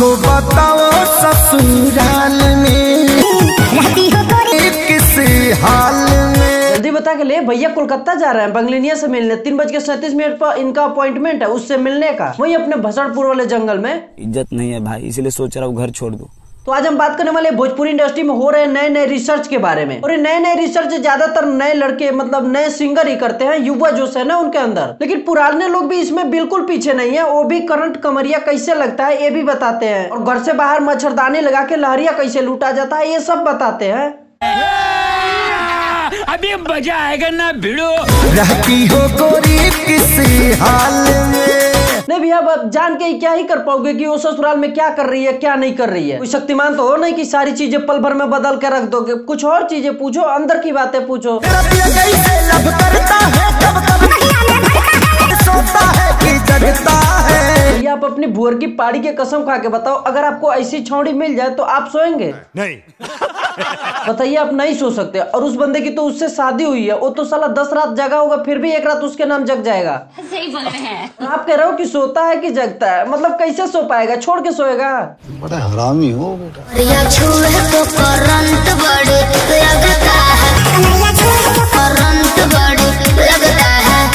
हमको बताओ ससुराल में रहती हो किस हाल में। जल्दी बता के ले भैया कोलकाता जा रहे हैं बंगलिनिया से मिलने। 3:37 पर इनका अपॉइंटमेंट है उससे मिलने का, वही अपने भसड़पुर वाले जंगल में। इज्जत नहीं है भाई, इसलिए सोच रहा हूँ घर छोड़ दूं। तो आज हम बात करने वाले भोजपुरी इंडस्ट्री में हो रहे नए नए रिसर्च के बारे में। और ये नए नए रिसर्च ज्यादातर नए लड़के मतलब नए सिंगर ही करते हैं, युवा जोश है ना उनके अंदर। लेकिन पुराने लोग भी इसमें बिल्कुल पीछे नहीं है, वो भी करंट कमरिया कैसे लगता है ये भी बताते हैं, और घर से बाहर मच्छरदानी लगा के लहरिया कैसे लूटा जाता है ये सब बताते हैं। अभी मजा आएगा ना भिड़ो। रहती हो गोरी किसी हाल में। नहीं भैया अब जान के क्या ही कर पाओगे कि वो ससुराल में क्या कर रही है क्या नहीं कर रही है। कोई शक्तिमान तो हो नहीं कि सारी चीजें पल भर में बदल के रख दोगे। कुछ और चीजें पूछो, अंदर की बातें पूछो। भैया आप अपनी भुअर की पाड़ी के कसम खा के बताओ, अगर आपको ऐसी छौड़ी मिल जाए तो आप सोएंगे? नहीं। बताइए आप नहीं सो सकते। और उस बंदे की तो उससे शादी हुई है, वो तो साला 10 रात जगा होगा फिर भी एक रात उसके नाम जग जाएगा। सही बोल रहे हैं। आप कह रहे हो कि सोता है कि जगता है, मतलब कैसे सो पाएगा? छोड़ के सोएगा? बड़ा हरामी हो बेटा।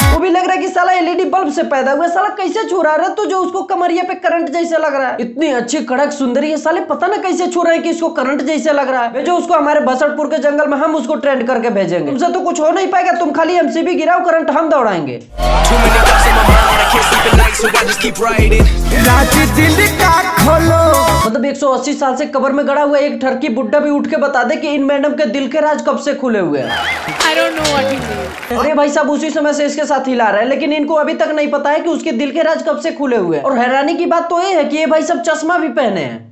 वो भी लग रहा है कि साला एलईडी बल्ब से पैदा हुआ। साला कैसे छू रहा है? तो जो उसको कमरिया पे करंट जैसे लग रहा है। इतनी अच्छी कड़क सुंदरी है, साले पता ना कैसे छू रहे हैं कि इसको करंट जैसे लग रहा है। भेजो उसको हमारे भसड़पुर के जंगल में, हम उसको ट्रेंड करके भेजेंगे। तुमसे तो कुछ हो नहीं पाएगा, तुम खाली एमसीबी गिराओ, करंट हम दौड़ाएंगे। मतलब 180 साल से कब्र में गड़ा हुआ एक ठरकी बुड्ढा भी उठ के बता दे कि इन मैडम के दिल के राज कब से खुले हुए हैं। I don't know what he means। और ये भाई साहब उसी समय से इसके साथ हिला रहे हैं, लेकिन इनको अभी तक नहीं पता है कि उसके दिल के राज कब से खुले हुए हैं। और हैरानी की बात तो ये है कि ये भाई साहब चश्मा भी पहने हैं।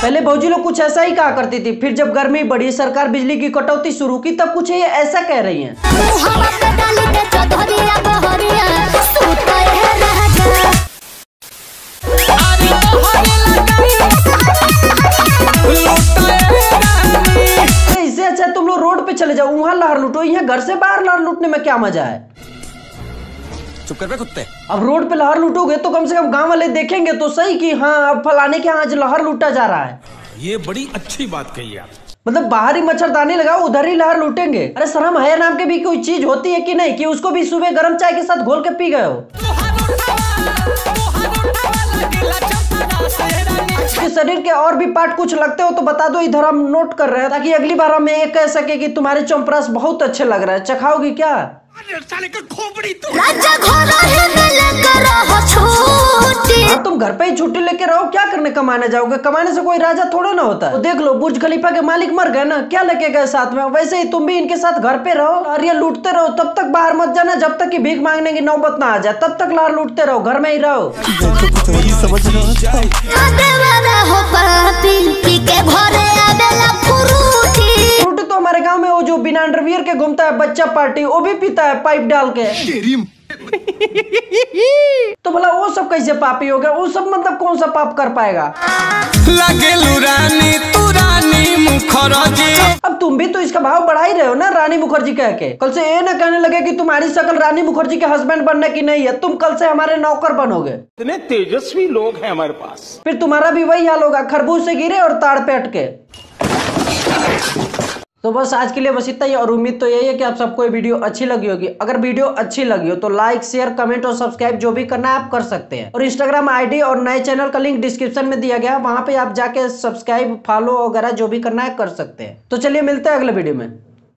पहले भौजी लोग कुछ ऐसा ही कहा करती थी, फिर जब गर्मी बढ़ी, सरकार बिजली की कटौती शुरू की, तब कुछ ये ऐसा कह रही हैं। इससे अच्छा तुम लोग रोड पे चले जाओ, वहाँ लहर लूटो। यहाँ घर से बाहर लहर लूटने में क्या मजा है? चुप कर बे कुत्ते। अब रोड पे लहर लूटोगे तो कम से कम गांव वाले देखेंगे तो सही कि हाँ अब फलाने के यहाँ आज लहर लूटा जा रहा है। ये बड़ी अच्छी बात कही आप। मतलब बाहर ही मच्छरदानी लगाओ, उधर ही लहर लूटेंगे। अरे शर्म है नाम के भी कोई चीज होती है कि नहीं, कि उसको भी सुबह गर्म चाय के साथ घोल के पी गए हो? शरीर के और भी पार्ट कुछ लगते हो तो बता दो, इधर हम नोट कर रहे हैं, ताकि अगली बार हम ये कह सके कि तुम्हारे चौंपरास बहुत अच्छे लग रहा है। चखाओगी क्या? तुम घर पे ही छुट्टी लेके रहो, क्या करने कमाने जाओगे? कमाने से कोई राजा थोड़ा ना होता है। तो देख लो बुर्ज खलीफा के मालिक मर गए ना, क्या लेके गए साथ में? वैसे ही तुम भी इनके साथ घर पे रहो, लहरिया लूटते रहो। तब तक बाहर मत जाना जब तक कि भीख मांगने की नौबत ना आ जाए, तब तक लहर लूटते रहो, घर में ही रहो। फ्रूटी तो हमारे गाँव में वो जो बिना अंडरवियर के घूमता है बच्चा पार्टी, वो भी पीता है पाइप डाल के। तो भला वो सब कैसे पापी हो गया? वो सब मतलब कौन सा पाप कर पाएगा? अब तुम भी तो इसका भाव बढ़ा ही रहे हो ना, रानी मुखर्जी कह के। कल से ये ना कहने लगे कि तुम्हारी शक्ल रानी मुखर्जी के हस्बैंड बनने की नहीं है, तुम कल से हमारे नौकर बनोगे। इतने तेजस्वी लोग हैं हमारे पास। फिर तुम्हारा भी वही हाल होगा, खरबूज से गिरे और ताड़ पे अटके। तो बस आज के लिए बस इतना ही, और उम्मीद तो यही है कि आप सबको ये वीडियो अच्छी लगी होगी। अगर वीडियो अच्छी लगी हो तो लाइक शेयर कमेंट और सब्सक्राइब जो भी करना है आप कर सकते हैं। और इंस्टाग्राम आईडी और नए चैनल का लिंक डिस्क्रिप्शन में दिया गया है, वहां पे आप जाके सब्सक्राइब फॉलो वगैरह जो भी करना है कर सकते हैं। तो चलिए मिलते हैं अगले वीडियो में।